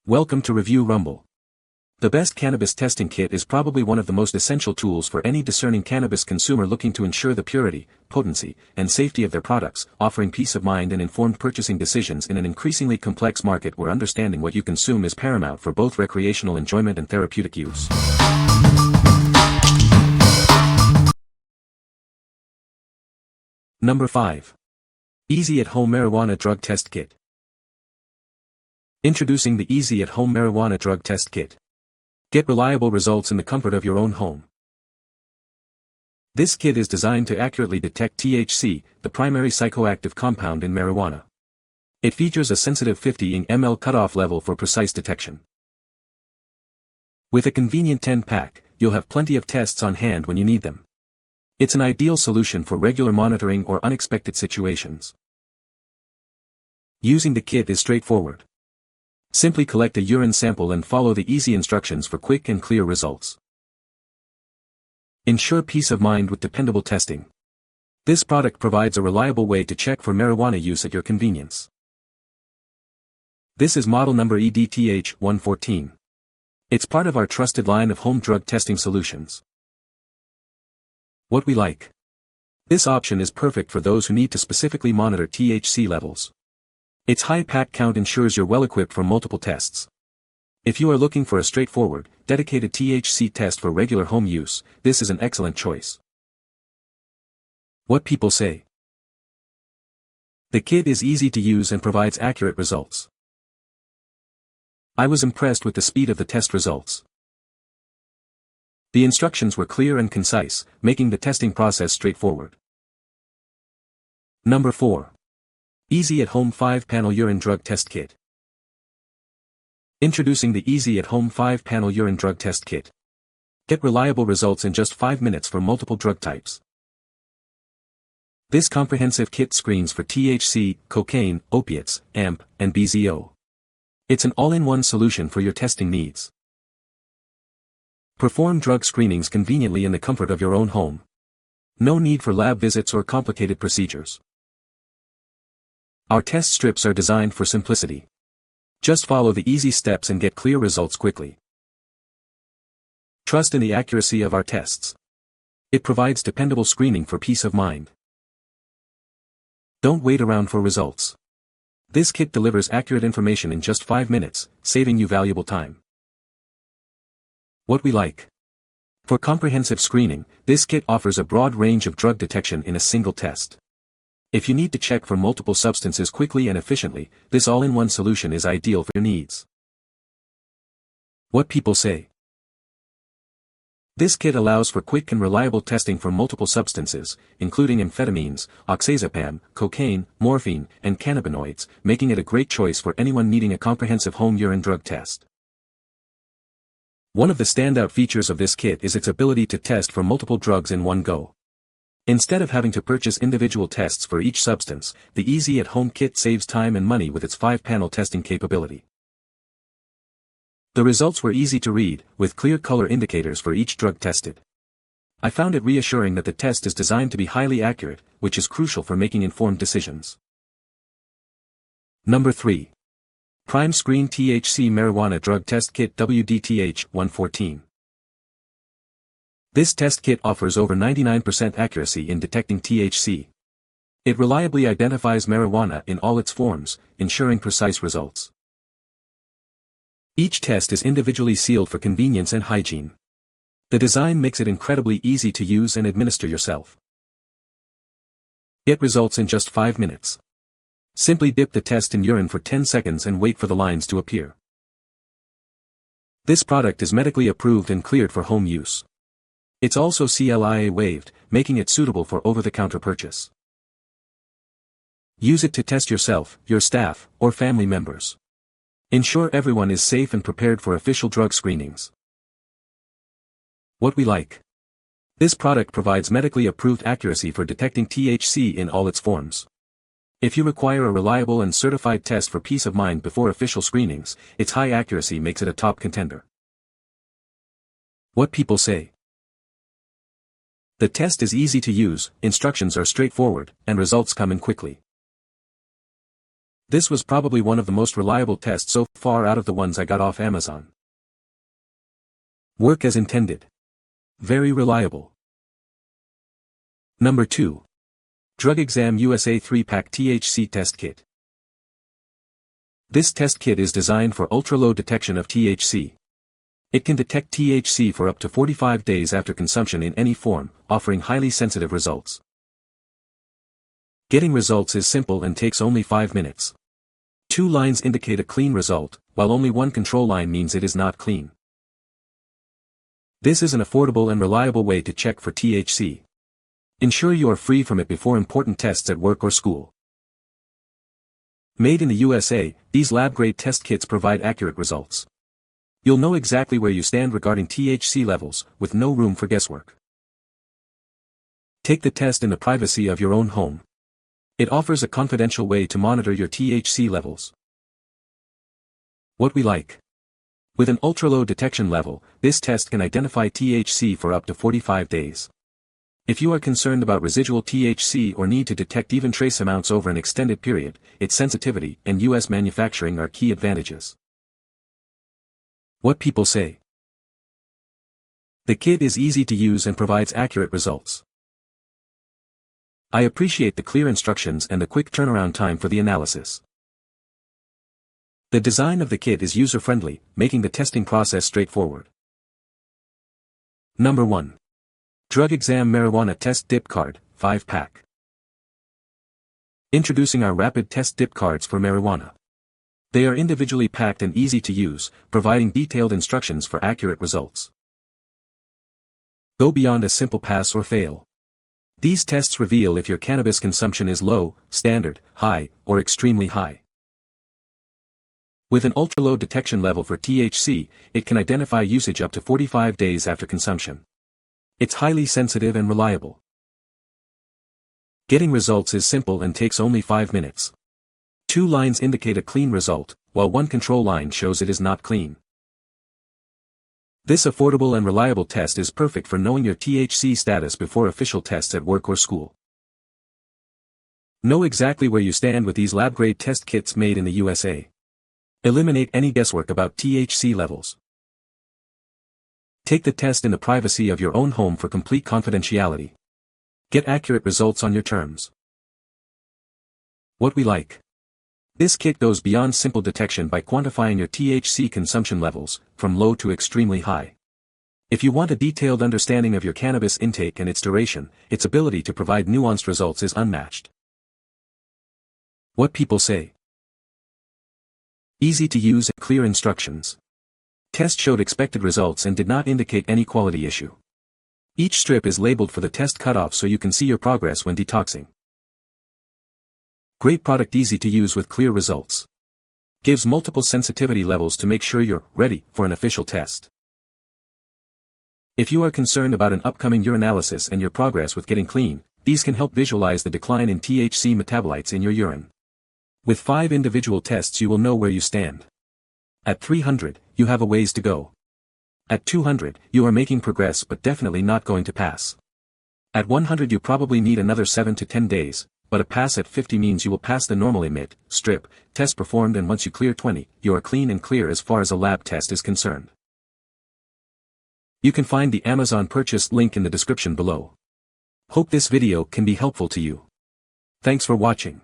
Welcome to Review Rumble. The best cannabis testing kit is probably one of the most essential tools for any discerning cannabis consumer looking to ensure the purity, potency, and safety of their products, offering peace of mind and informed purchasing decisions in an increasingly complex market where understanding what you consume is paramount for both recreational enjoyment and therapeutic use. Number 5. Easy at Home Marijuana Drug Test Kit. Introducing the Easy at Home Marijuana Drug Test Kit. Get reliable results in the comfort of your own home. This kit is designed to accurately detect THC, the primary psychoactive compound in marijuana. It features a sensitive 50 ml cutoff level for precise detection. With a convenient 10-pack, you'll have plenty of tests on hand when you need them. It's an ideal solution for regular monitoring or unexpected situations. Using the kit is straightforward. Simply collect a urine sample and follow the easy instructions for quick and clear results. Ensure peace of mind with dependable testing. This product provides a reliable way to check for marijuana use at your convenience. This is model number EDTH-114. It's part of our trusted line of home drug testing solutions. What we like. This option is perfect for those who need to specifically monitor THC levels. Its high pack count ensures you're well equipped for multiple tests. If you are looking for a straightforward, dedicated THC test for regular home use, this is an excellent choice. What people say. The kit is easy to use and provides accurate results. I was impressed with the speed of the test results. The instructions were clear and concise, making the testing process straightforward. Number 4. Easy at Home 5-Panel Urine Drug Test Kit. Introducing the Easy at Home 5-Panel Urine Drug Test Kit. Get reliable results in just 5 minutes for multiple drug types. This comprehensive kit screens for THC, cocaine, opiates, AMP, and BZO. It's an all-in-one solution for your testing needs. Perform drug screenings conveniently in the comfort of your own home. No need for lab visits or complicated procedures. Our test strips are designed for simplicity. Just follow the easy steps and get clear results quickly. Trust in the accuracy of our tests. It provides dependable screening for peace of mind. Don't wait around for results. This kit delivers accurate information in just 5 minutes, saving you valuable time. What we like. For comprehensive screening, this kit offers a broad range of drug detection in a single test. If you need to check for multiple substances quickly and efficiently, this all-in-one solution is ideal for your needs. What people say. This kit allows for quick and reliable testing for multiple substances, including amphetamines, oxazepam, cocaine, morphine, and cannabinoids, making it a great choice for anyone needing a comprehensive home urine drug test. One of the standout features of this kit is its ability to test for multiple drugs in one go. Instead of having to purchase individual tests for each substance, the Easy at Home kit saves time and money with its 5-panel testing capability. The results were easy to read, with clear color indicators for each drug tested. I found it reassuring that the test is designed to be highly accurate, which is crucial for making informed decisions. Number 3. Prime Screen THC Marijuana Drug Test Kit WDTH-114. This test kit offers over 99% accuracy in detecting THC. It reliably identifies marijuana in all its forms, ensuring precise results. Each test is individually sealed for convenience and hygiene. The design makes it incredibly easy to use and administer yourself. Get results in just 5 minutes. Simply dip the test in urine for 10 seconds and wait for the lines to appear. This product is medically approved and cleared for home use. It's also CLIA waived, making it suitable for over-the-counter purchase. Use it to test yourself, your staff, or family members. Ensure everyone is safe and prepared for official drug screenings. What we like. This product provides medically approved accuracy for detecting THC in all its forms. If you require a reliable and certified test for peace of mind before official screenings, its high accuracy makes it a top contender. What people say. The test is easy to use, instructions are straightforward, and results come in quickly. This was probably one of the most reliable tests so far out of the ones I got off Amazon. Work as intended. Very reliable. Number 2. DrugExam USA 3-pack THC Test Kit. This test kit is designed for ultra-low detection of THC. It can detect THC for up to 45 days after consumption in any form, offering highly sensitive results. Getting results is simple and takes only 5 minutes. 2 lines indicate a clean result, while only 1 control line means it is not clean. This is an affordable and reliable way to check for THC. Ensure you are free from it before important tests at work or school. Made in the USA, these lab-grade test kits provide accurate results. You'll know exactly where you stand regarding THC levels, with no room for guesswork. Take the test in the privacy of your own home. It offers a confidential way to monitor your THC levels. What we like. With an ultra-low detection level, this test can identify THC for up to 45 days. If you are concerned about residual THC or need to detect even trace amounts over an extended period, its sensitivity and US manufacturing are key advantages. What people say. The kit is easy to use and provides accurate results. I appreciate the clear instructions and the quick turnaround time for the analysis. The design of the kit is user-friendly, making the testing process straightforward. Number 1. DrugExam Marijuana Test Dip Card, 5-pack. Introducing our rapid test dip cards for marijuana. They are individually packed and easy to use, providing detailed instructions for accurate results. Go beyond a simple pass or fail. These tests reveal if your cannabis consumption is low, standard, high, or extremely high. With an ultra-low detection level for THC, it can identify usage up to 45 days after consumption. It's highly sensitive and reliable. Getting results is simple and takes only 5 minutes. 2 lines indicate a clean result, while 1 control line shows it is not clean. This affordable and reliable test is perfect for knowing your THC status before official tests at work or school. Know exactly where you stand with these lab-grade test kits made in the USA. Eliminate any guesswork about THC levels. Take the test in the privacy of your own home for complete confidentiality. Get accurate results on your terms. What we like. This kit goes beyond simple detection by quantifying your THC consumption levels, from low to extremely high. If you want a detailed understanding of your cannabis intake and its duration, its ability to provide nuanced results is unmatched. What people say. Easy to use and clear instructions. Test showed expected results and did not indicate any quality issue. Each strip is labeled for the test cutoff so you can see your progress when detoxing. Great product, easy to use with clear results. Gives multiple sensitivity levels to make sure you're ready for an official test. If you are concerned about an upcoming urinalysis and your progress with getting clean, these can help visualize the decline in THC metabolites in your urine. With 5 individual tests you will know where you stand. At 300, you have a ways to go. At 200, you are making progress but definitely not going to pass. At 100 you probably need another 7 to 10 days, but a pass at 50 means you will pass the normal emit, strip, test performed, and once you clear 20, you are clean and clear as far as a lab test is concerned. You can find the Amazon purchase link in the description below. Hope this video can be helpful to you. Thanks for watching.